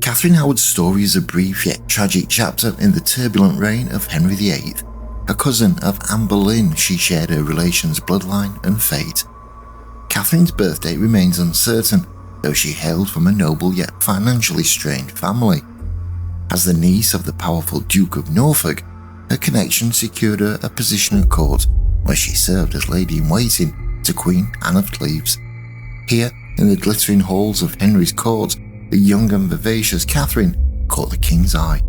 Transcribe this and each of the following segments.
Catherine Howard's story is a brief yet tragic chapter in the turbulent reign of Henry VIII. A cousin of Anne Boleyn, she shared her relation's bloodline and fate. Catherine's birth date remains uncertain, though she hailed from a noble yet financially strained family. As the niece of the powerful Duke of Norfolk, her connection secured her a position at court, where she served as lady-in-waiting to Queen Anne of Cleves. Here, in the glittering halls of Henry's court, the young and vivacious Catherine caught the king's eye.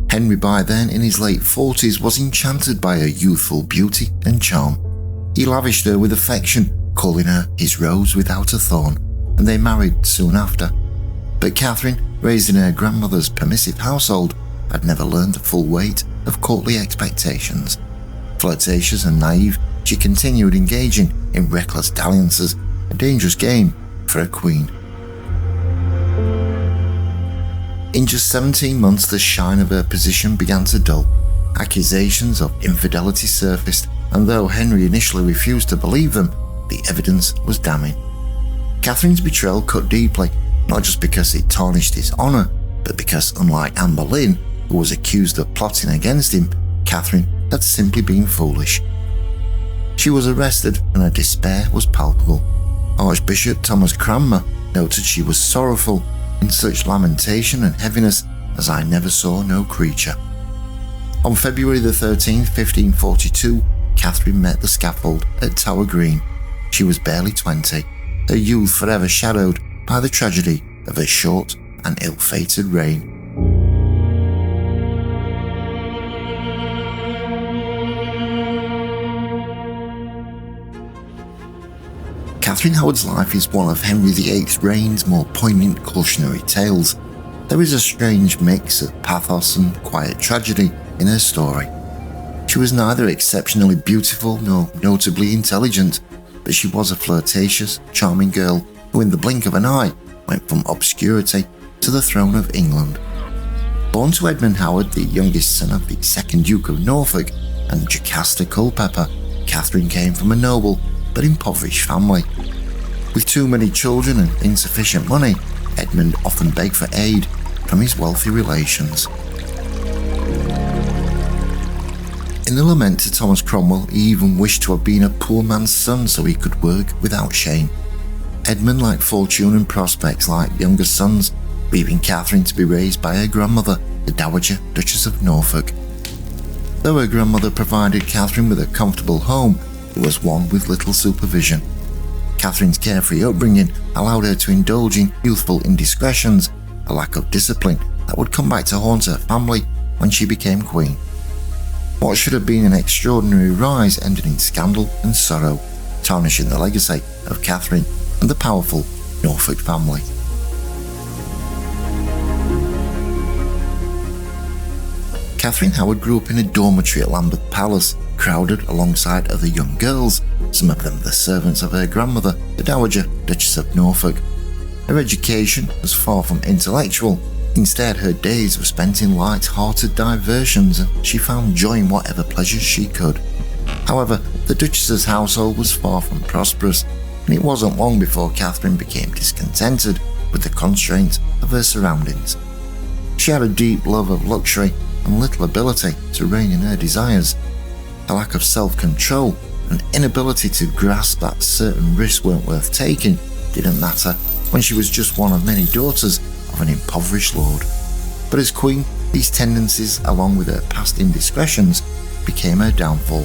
Henry, by then in his late 40s, was enchanted by her youthful beauty and charm. He lavished her with affection, calling her his rose without a thorn, and they married soon after. But Catherine, raised in her grandmother's permissive household, had never learned the full weight of courtly expectations. Flirtatious and naive, she continued engaging in reckless dalliances, a dangerous game for a queen. In just 17 months, the shine of her position began to dull. Accusations of infidelity surfaced, and though Henry initially refused to believe them, the evidence was damning. Catherine's betrayal cut deeply, not just because it tarnished his honour, but because, unlike Anne Boleyn, who was accused of plotting against him, Catherine had simply been foolish. She was arrested, and her despair was palpable. Archbishop Thomas Cranmer noted she was sorrowful, in such lamentation and heaviness as I never saw no creature. On February the 13th, 1542, Catherine met the scaffold at Tower Green. She was barely 20, her youth forever shadowed by the tragedy of her short and ill-fated reign. Catherine Howard's life is one of Henry VIII's reign's more poignant cautionary tales. There is a strange mix of pathos and quiet tragedy in her story. She was neither exceptionally beautiful nor notably intelligent, but she was a flirtatious, charming girl who in the blink of an eye went from obscurity to the throne of England. Born to Edmund Howard, the youngest son of the 2nd Duke of Norfolk and Jocasta Culpeper, Catherine came from a noble but impoverished family. With too many children and insufficient money, Edmund often begged for aid from his wealthy relations. In the lament to Thomas Cromwell, he even wished to have been a poor man's son so he could work without shame. Edmund lacked fortune and prospects like younger sons, leaving Catherine to be raised by her grandmother, the Dowager Duchess of Norfolk. Though her grandmother provided Catherine with a comfortable home, it was one with little supervision. Catherine's carefree upbringing allowed her to indulge in youthful indiscretions, a lack of discipline that would come back to haunt her family when she became queen. What should have been an extraordinary rise ended in scandal and sorrow, tarnishing the legacy of Catherine and the powerful Norfolk family. Catherine Howard grew up in a dormitory at Lambeth Palace, crowded alongside other young girls, some of them the servants of her grandmother, the Dowager Duchess of Norfolk. Her education was far from intellectual. Instead, her days were spent in light-hearted diversions, and she found joy in whatever pleasures she could. However, the Duchess's household was far from prosperous, and it wasn't long before Catherine became discontented with the constraints of her surroundings. She had a deep love of luxury and little ability to rein in her desires. A lack of self-control and inability to grasp that certain risks weren't worth taking didn't matter when she was just one of many daughters of an impoverished lord. But as queen, these tendencies, along with her past indiscretions, became her downfall.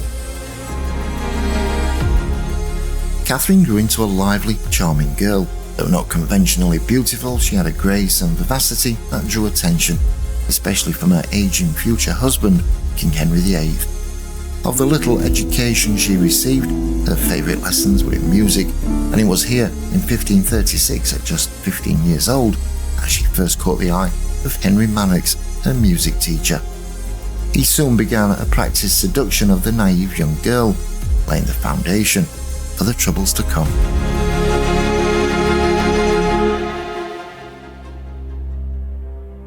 Catherine grew into a lively, charming girl. Though not conventionally beautiful, she had a grace and vivacity that drew attention, especially from her aging future husband, King Henry VIII. Of the little education she received, her favourite lessons were in music, and it was here in 1536, at just 15 years old, that she first caught the eye of Henry Mannix, her music teacher. He soon began a practiced seduction of the naive young girl, laying the foundation for the troubles to come.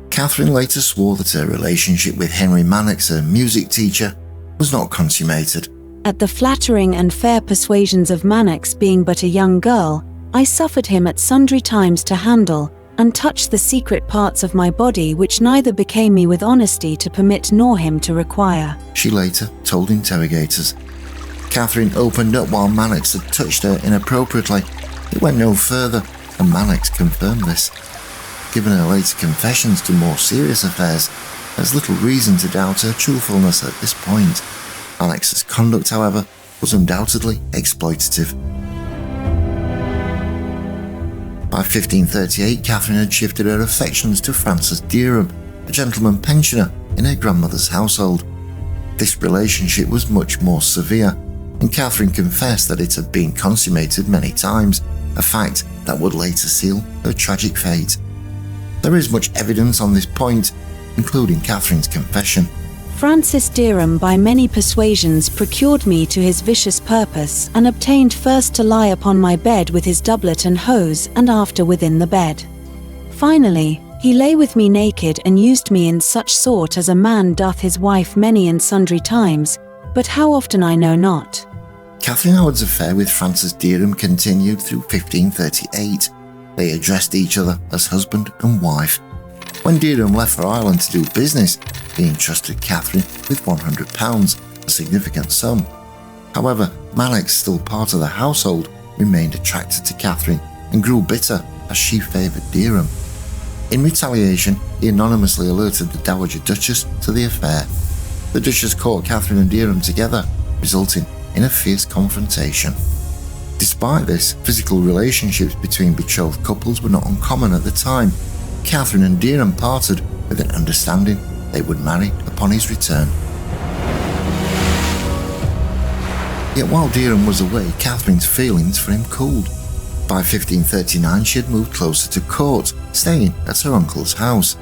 Catherine later swore that her relationship with Henry Mannix, her music teacher, was not consummated. At the flattering and fair persuasions of Mannix, being but a young girl, I suffered him at sundry times to handle, and touched the secret parts of my body which neither became me with honesty to permit nor him to require," she later told interrogators. Catherine opened up while Mannix had touched her inappropriately. It went no further, and Mannix confirmed this. Given her later confessions to more serious affairs, there's little reason to doubt her truthfulness at this point. Mannix's conduct, however, was undoubtedly exploitative. By 1538, Catherine had shifted her affections to Francis Derham, a gentleman pensioner in her grandmother's household. This relationship was much more severe, and Catherine confessed that it had been consummated many times, a fact that would later seal her tragic fate. There is much evidence on this point, including Catherine's confession. "Francis Derham by many persuasions procured me to his vicious purpose, and obtained first to lie upon my bed with his doublet and hose, and after within the bed. Finally, he lay with me naked, and used me in such sort as a man doth his wife many and sundry times, but how often I know not." Catherine Howard's affair with Francis Derham continued through 1538. They addressed each other as husband and wife. When Derham left for Ireland to do business, he entrusted Catherine with £100, a significant sum. However, Mannix, still part of the household, remained attracted to Catherine and grew bitter as she favoured Derham. In retaliation, he anonymously alerted the Dowager Duchess to the affair. The Duchess caught Catherine and Derham together, resulting in a fierce confrontation. Despite this, physical relationships between betrothed couples were not uncommon at the time. Catherine and Derham parted with an understanding they would marry upon his return. Yet while Derham was away, Catherine's feelings for him cooled. By 1539 she had moved closer to court, staying at her uncle's house.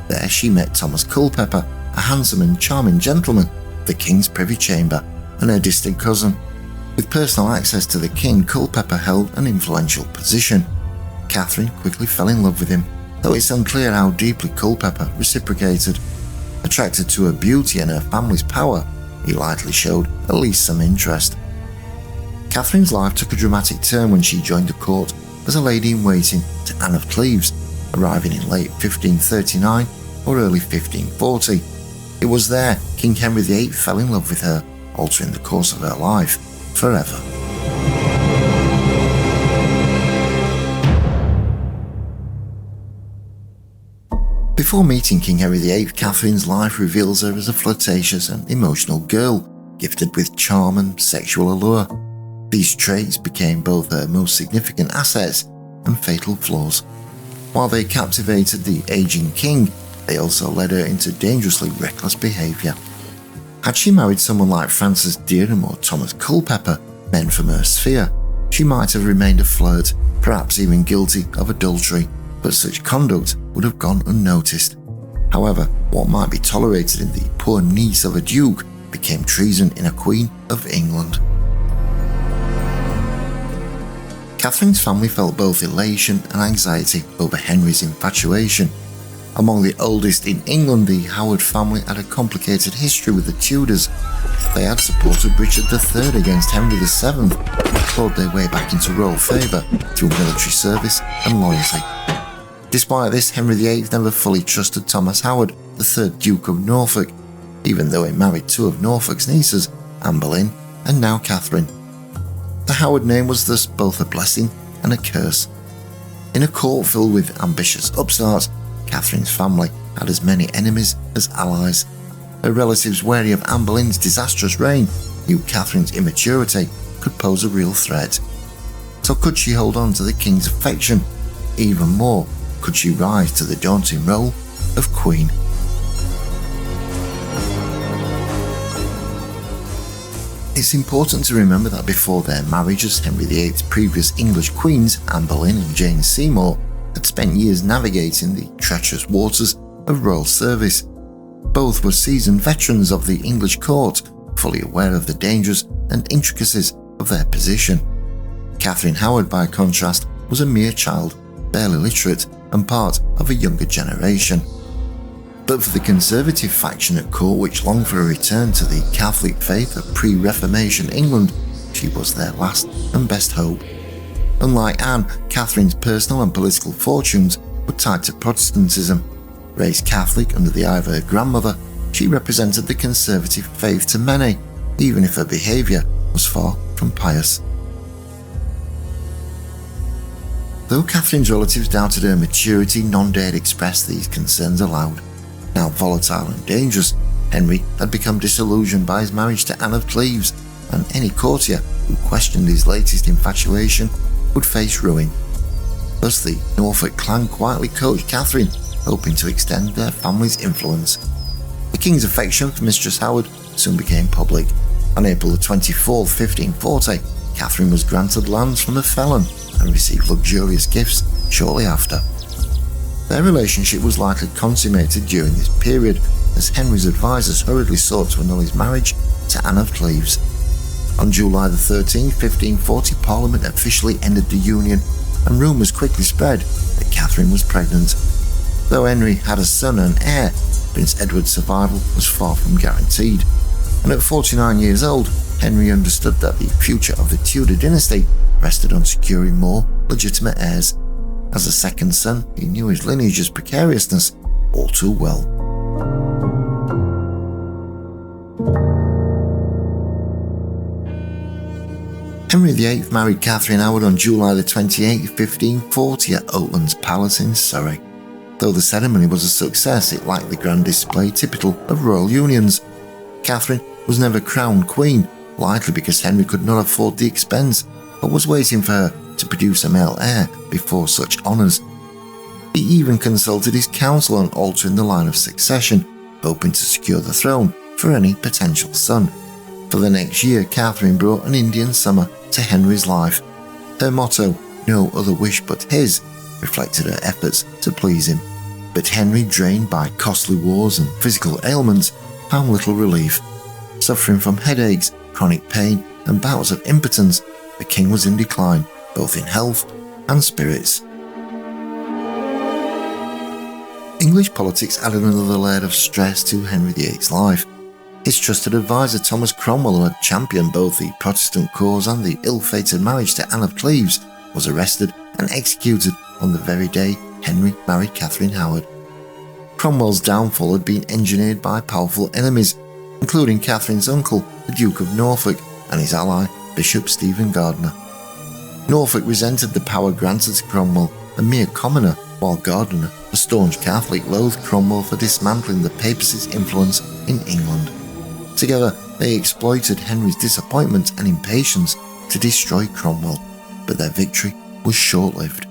There she met Thomas Culpeper, a handsome and charming gentleman, the king's privy chamber, and her distant cousin. With personal access to the king, Culpeper held an influential position. Catherine quickly fell in love with him, though it's unclear how deeply Culpeper reciprocated. Attracted to her beauty and her family's power, he likely showed at least some interest. Catherine's life took a dramatic turn when she joined the court as a lady-in-waiting to Anne of Cleves, arriving in late 1539 or early 1540. It was there King Henry VIII fell in love with her, altering the course of her life forever. Before meeting King Henry VIII, Catherine's life reveals her as a flirtatious and emotional girl, gifted with charm and sexual allure. These traits became both her most significant assets and fatal flaws. While they captivated the aging king, they also led her into dangerously reckless behaviour. Had she married someone like Francis Derham or Thomas Culpeper, men from her sphere, she might have remained a flirt, perhaps even guilty of adultery, but such conduct would have gone unnoticed. However, what might be tolerated in the poor niece of a duke became treason in a queen of England. Catherine's family felt both elation and anxiety over Henry's infatuation. Among the oldest in England, the Howard family had a complicated history with the Tudors. They had supported Richard III against Henry VII, and clawed their way back into royal favour through military service and loyalty. Despite this, Henry VIII never fully trusted Thomas Howard, the third Duke of Norfolk, even though he married two of Norfolk's nieces, Anne Boleyn and now Catherine. The Howard name was thus both a blessing and a curse. In a court filled with ambitious upstarts, Catherine's family had as many enemies as allies. Her relatives, wary of Anne Boleyn's disastrous reign, knew Catherine's immaturity could pose a real threat. So could she hold on to the king's affection? Even more, could she rise to the daunting role of queen? It's important to remember that before their marriage as Henry VIII's previous English queens, Anne Boleyn and Jane Seymour, had spent years navigating the treacherous waters of royal service. Both were seasoned veterans of the English court, fully aware of the dangers and intricacies of their position. Catherine Howard, by contrast, was a mere child, barely literate and part of a younger generation. But for the conservative faction at court, which longed for a return to the Catholic faith of pre-Reformation England, she was their last and best hope. Unlike Anne, Catherine's personal and political fortunes were tied to Protestantism. Raised Catholic under the eye of her grandmother, she represented the conservative faith to many, even if her behaviour was far from pious. Though Catherine's relatives doubted her maturity, none dared express these concerns aloud. Now volatile and dangerous, Henry had become disillusioned by his marriage to Anne of Cleves, and any courtier who questioned his latest infatuation would face ruin. Thus the Norfolk clan quietly coached Catherine, hoping to extend their family's influence. The king's affection for Mistress Howard soon became public. On April 24, 1540, Catherine was granted lands from a felon and received luxurious gifts shortly after. Their relationship was likely consummated during this period, as Henry's advisors hurriedly sought to annul his marriage to Anne of Cleves. On July 13, 1540, Parliament officially ended the union, and rumours quickly spread that Catherine was pregnant. Though Henry had a son and heir, Prince Edward's survival was far from guaranteed, and at 49 years old, Henry understood that the future of the Tudor dynasty rested on securing more legitimate heirs. As a second son, he knew his lineage's precariousness all too well. Henry VIII married Catherine Howard on July 28, 1540 at Oatlands Palace in Surrey. Though the ceremony was a success, it lacked the grand display typical of royal unions. Catherine was never crowned queen, likely because Henry could not afford the expense, but was waiting for her to produce a male heir before such honours. He even consulted his council on altering the line of succession, hoping to secure the throne for any potential son. For the next year, Catherine brought an Indian summer to Henry's life. Her motto, "No other wish but his," reflected her efforts to please him. But Henry, drained by costly wars and physical ailments, found little relief. Suffering from headaches, chronic pain, and bouts of impotence, the king was in decline, both in health and spirits. English politics added another layer of stress to Henry VIII's life. His trusted advisor Thomas Cromwell, who had championed both the Protestant cause and the ill-fated marriage to Anne of Cleves, was arrested and executed on the very day Henry married Catherine Howard. Cromwell's downfall had been engineered by powerful enemies, including Catherine's uncle, the Duke of Norfolk, and his ally, Bishop Stephen Gardiner. Norfolk resented the power granted to Cromwell, a mere commoner, while Gardiner, a staunch Catholic, loathed Cromwell for dismantling the papacy's influence in England. Together, they exploited Henry's disappointment and impatience to destroy Cromwell, but their victory was short-lived.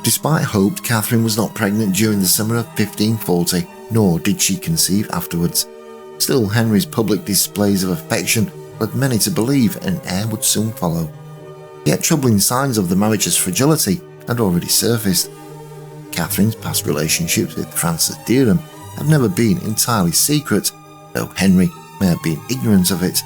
Despite hope, Catherine was not pregnant during the summer of 1540, nor did she conceive afterwards. Still, Henry's public displays of affection led many to believe an heir would soon follow. Yet troubling signs of the marriage's fragility had already surfaced. Catherine's past relationships with Francis Dereham had never been entirely secret, though Henry may have been ignorant of it.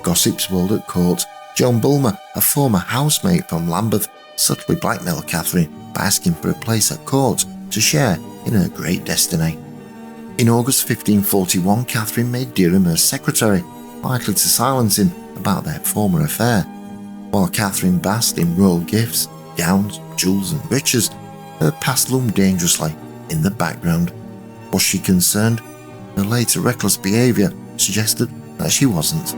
Gossip swirled at court. Joan Bulmer, a former housemate from Lambeth, subtly blackmailed Catherine by asking for a place at court to share in her great destiny. In August 1541, Catherine made Dereham her secretary, likely to silence him about their former affair. While Catherine basked in royal gifts, gowns, jewels and riches, her past loomed dangerously in the background. Was she concerned? Her later reckless behaviour suggested that she wasn't.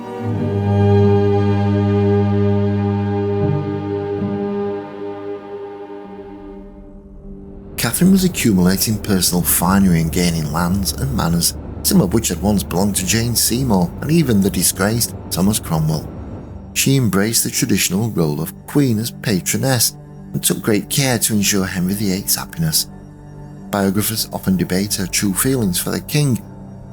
Catherine was accumulating personal finery and gaining lands and manors, some of which had once belonged to Jane Seymour and even the disgraced Thomas Cromwell. She embraced the traditional role of queen as patroness and took great care to ensure Henry VIII's happiness. Biographers often debate her true feelings for the king.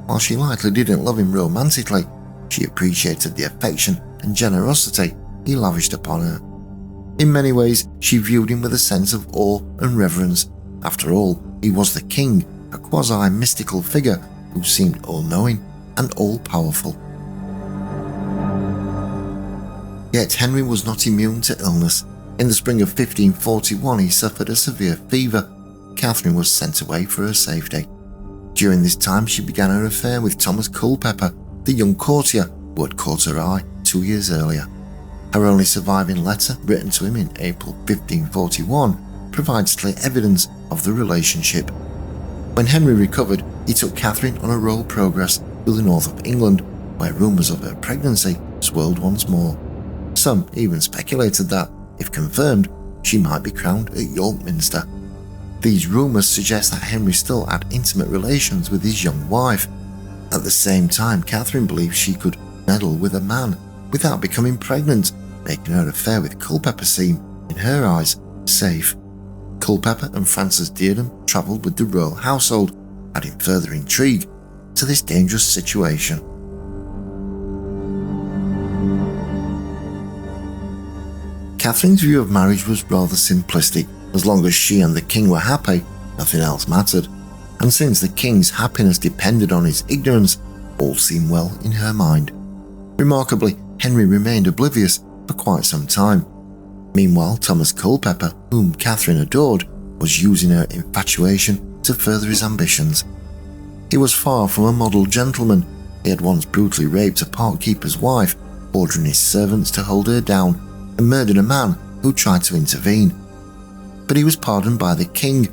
While she likely didn't love him romantically, she appreciated the affection and generosity he lavished upon her. In many ways, she viewed him with a sense of awe and reverence. After all, he was the king, a quasi-mystical figure who seemed all-knowing and all-powerful. Yet Henry was not immune to illness. In the spring of 1541, he suffered a severe fever. Catherine was sent away for her safety. During this time, she began her affair with Thomas Culpeper, the young courtier who had caught her eye 2 years earlier. Her only surviving letter, written to him in April 1541, provides clear evidence of the relationship. When Henry recovered, he took Catherine on a royal progress to the north of England, where rumours of her pregnancy swirled once more. Some even speculated that, if confirmed, she might be crowned at York Minster. These rumours suggest that Henry still had intimate relations with his young wife. At the same time, Catherine believed she could meddle with a man without becoming pregnant, making her affair with Culpeper seem, in her eyes, safe. Culpeper and Frances Dereham travelled with the royal household, adding further intrigue to this dangerous situation. Catherine's view of marriage was rather simplistic. As long as she and the king were happy, nothing else mattered. And since the king's happiness depended on his ignorance, all seemed well in her mind. Remarkably, Henry remained oblivious for quite some time. Meanwhile, Thomas Culpeper, whom Catherine adored, was using her infatuation to further his ambitions. He was far from a model gentleman. He had once brutally raped a park-keeper's wife, ordering his servants to hold her down, and murdered a man who tried to intervene. But he was pardoned by the king.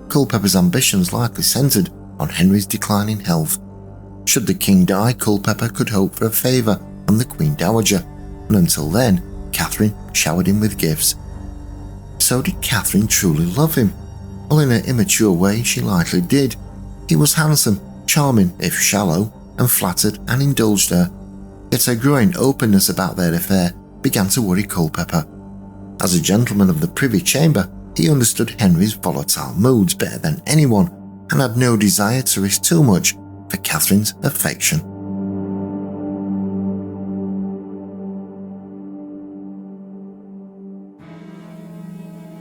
Culpeper's ambitions likely centred on Henry's declining health. Should the king die, Culpeper could hope for a favour from the Queen Dowager, and until then, Catherine showered him with gifts. So did Catherine truly love him? Well, in her immature way, she likely did. He was handsome, charming if shallow, and flattered and indulged her. Yet her growing openness about their affair began to worry Culpeper. As a gentleman of the Privy Chamber, he understood Henry's volatile moods better than anyone and had no desire to risk too much for Catherine's affection.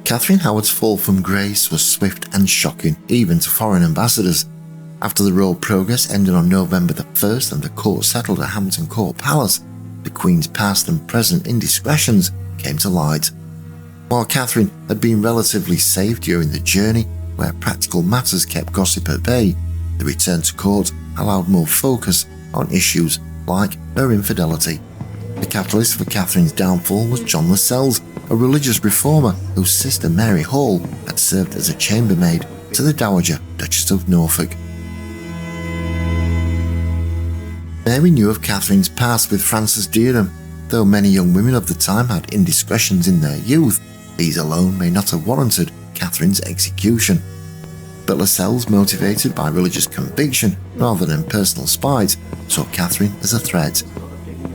Catherine Howard's fall from grace was swift and shocking, even to foreign ambassadors. After the royal progress ended on November the 1st and the court settled at Hampton Court Palace, the Queen's past and present indiscretions came to light. While Catherine had been relatively safe during the journey, where practical matters kept gossip at bay, the return to court allowed more focus on issues like her infidelity. The catalyst for Catherine's downfall was John Lascelles, a religious reformer whose sister Mary Hall had served as a chambermaid to the Dowager Duchess of Norfolk. Mary knew of Catherine's past with Frances Dereham. Though many young women of the time had indiscretions in their youth, these alone may not have warranted Catherine's execution. But Lascelles, motivated by religious conviction rather than personal spite, saw Catherine as a threat.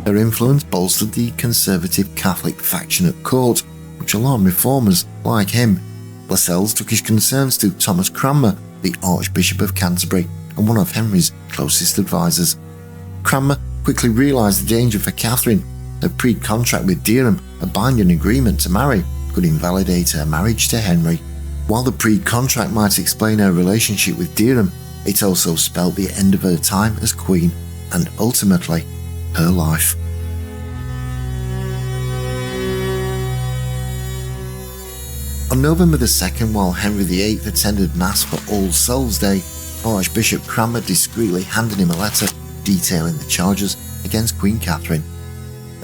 Her influence bolstered the conservative Catholic faction at court, which alarmed reformers like him. Lascelles took his concerns to Thomas Cranmer, the Archbishop of Canterbury and one of Henry's closest advisors. Cranmer quickly realised the danger for Catherine. Her pre-contract with Dereham, a binding agreement to marry, could invalidate her marriage to Henry. While the pre-contract might explain her relationship with Dereham, it also spelled the end of her time as Queen and ultimately her life. On November the 2nd, while Henry VIII attended Mass for All Souls' Day, Archbishop Cranmer discreetly handed him a letter detailing the charges against Queen Catherine.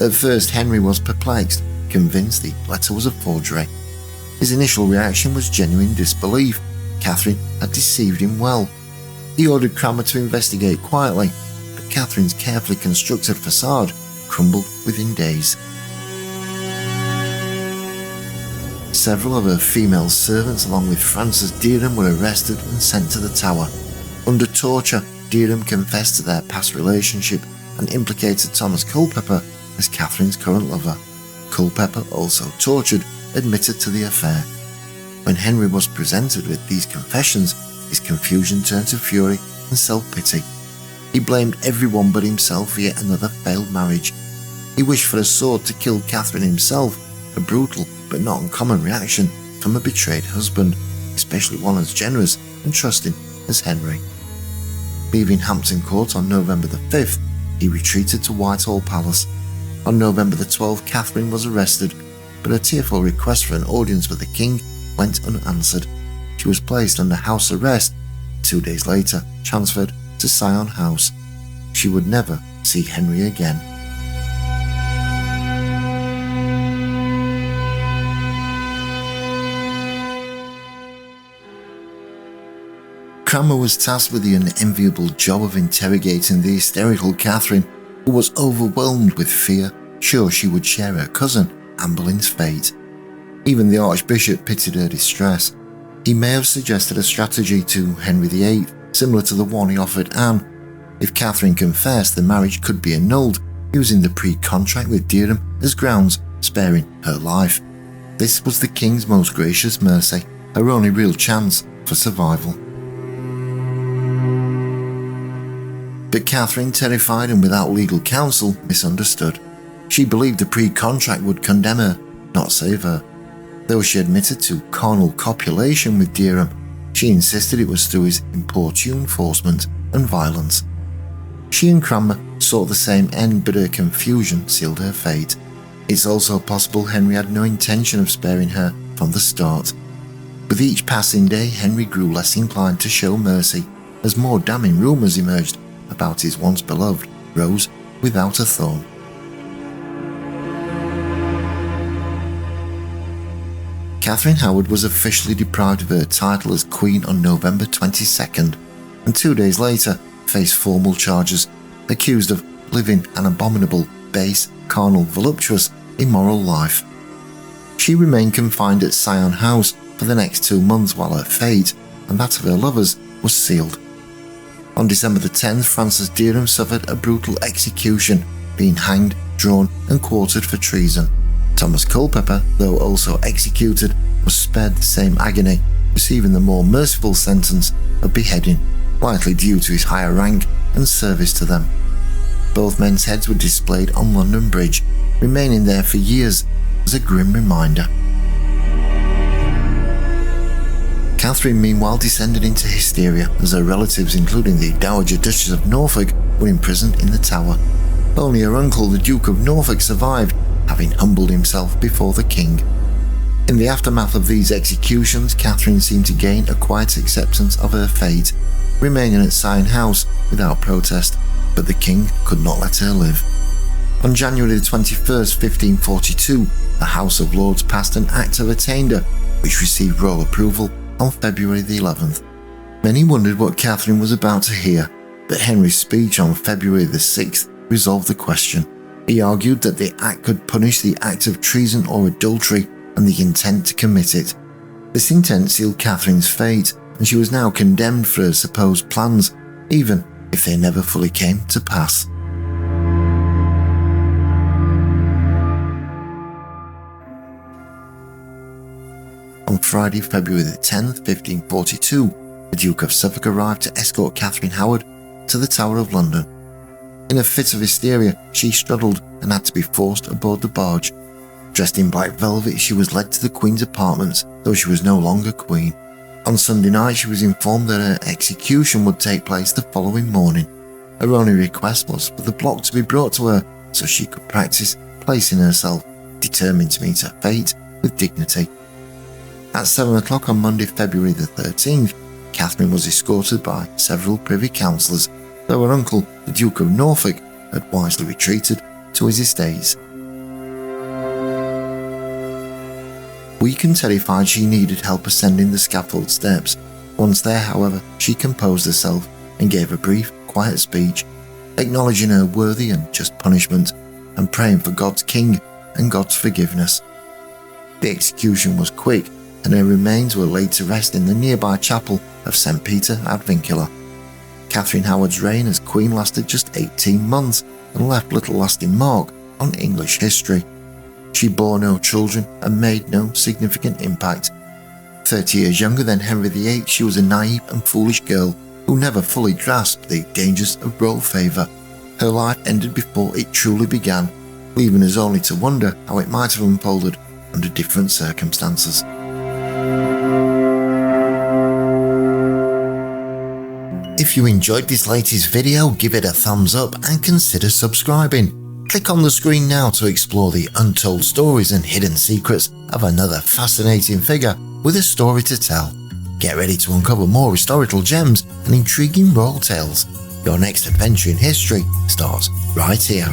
At first, Henry was perplexed, convinced the letter was a forgery. His initial reaction was genuine disbelief. Catherine had deceived him well. He ordered Cranmer to investigate quietly, but Catherine's carefully constructed facade crumbled within days. Several of her female servants, along with Frances Dereham, were arrested and sent to the Tower. Under torture, Dereham confessed to their past relationship and implicated Thomas Culpeper as Catherine's current lover. Culpeper, also tortured, admitted to the affair. When Henry was presented with these confessions, his confusion turned to fury and self-pity. He blamed everyone but himself for yet another failed marriage. He wished for a sword to kill Catherine himself, a brutal but not uncommon reaction from a betrayed husband, especially one as generous and trusting as Henry. Leaving Hampton Court on November the 5th, he retreated to Whitehall Palace. On November the 12th, Catherine was arrested, but a tearful request for an audience with the king went unanswered. She was placed under house arrest, 2 days later transferred to Sion House. She would never see Henry again. Cranmer was tasked with the unenviable job of interrogating the hysterical Catherine, who was overwhelmed with fear, sure she would share her cousin Anne Boleyn's fate. Even the Archbishop pitied her distress. He may have suggested a strategy to Henry VIII, similar to the one he offered Anne. If Catherine confessed, the marriage could be annulled, using the pre-contract with Derham as grounds, sparing her life. This was the king's most gracious mercy, her only real chance for survival. But Catherine, terrified and without legal counsel, misunderstood. She believed the pre-contract would condemn her, not save her. Though she admitted to carnal copulation with Derham, she insisted it was through his importune forcement and violence. She and Cranmer sought the same end, but her confusion sealed her fate. It's also possible Henry had no intention of sparing her from the start. With each passing day, Henry grew less inclined to show mercy, as more damning rumours emerged about his once beloved Rose without a thorn. Catherine Howard was officially deprived of her title as Queen on November 22nd, and 2 days later faced formal charges, accused of living an abominable, base, carnal, voluptuous, immoral life. She remained confined at Sion House for the next 2 months while her fate, and that of her lovers, was sealed. On December the 10th, Francis Derham suffered a brutal execution, being hanged, drawn and quartered for treason. Thomas Culpeper, though also executed, was spared the same agony, receiving the more merciful sentence of beheading, likely due to his higher rank and service to them. Both men's heads were displayed on London Bridge, remaining there for years as a grim reminder. Catherine meanwhile descended into hysteria as her relatives, including the Dowager Duchess of Norfolk, were imprisoned in the Tower. Only her uncle, the Duke of Norfolk, survived, having humbled himself before the king. In the aftermath of these executions, Catherine seemed to gain a quiet acceptance of her fate, remaining at Sion House without protest, but the king could not let her live. On January 21st, 1542, the House of Lords passed an Act of Attainder, which received royal approval on February the 11th. Many wondered what Catherine was about to hear, but Henry's speech on February the 6th resolved the question. He argued that the Act could punish the act of treason or adultery and the intent to commit it. This intent sealed Catherine's fate, and she was now condemned for her supposed plans, even if they never fully came to pass. On Friday, February the 10th, 1542, the Duke of Suffolk arrived to escort Catherine Howard to the Tower of London. In a fit of hysteria, she struggled and had to be forced aboard the barge. Dressed in black velvet, she was led to the Queen's apartments, though she was no longer Queen. On Sunday night, she was informed that her execution would take place the following morning. Her only request was for the block to be brought to her so she could practice placing herself, determined to meet her fate with dignity. At 7 o'clock on Monday, February the 13th, Catherine was escorted by several privy councillors, though her uncle, the Duke of Norfolk, had wisely retreated to his estates. Weak and terrified, she needed help ascending the scaffold steps. Once there, however, she composed herself and gave a brief, quiet speech, acknowledging her worthy and just punishment and praying for God's king and God's forgiveness. The execution was quick, and her remains were laid to rest in the nearby chapel of St. Peter ad Vincula. Catherine Howard's reign as queen lasted just 18 months and left little lasting mark on English history. She bore no children and made no significant impact. 30 years younger than Henry VIII, she was a naive and foolish girl who never fully grasped the dangers of royal favour. Her life ended before it truly began, leaving us only to wonder how it might have unfolded under different circumstances. If you enjoyed this latest video, give it a thumbs up and consider subscribing. Click on the screen now to explore the untold stories and hidden secrets of another fascinating figure with a story to tell. Get ready to uncover more historical gems and intriguing royal tales. Your next adventure in history starts right here.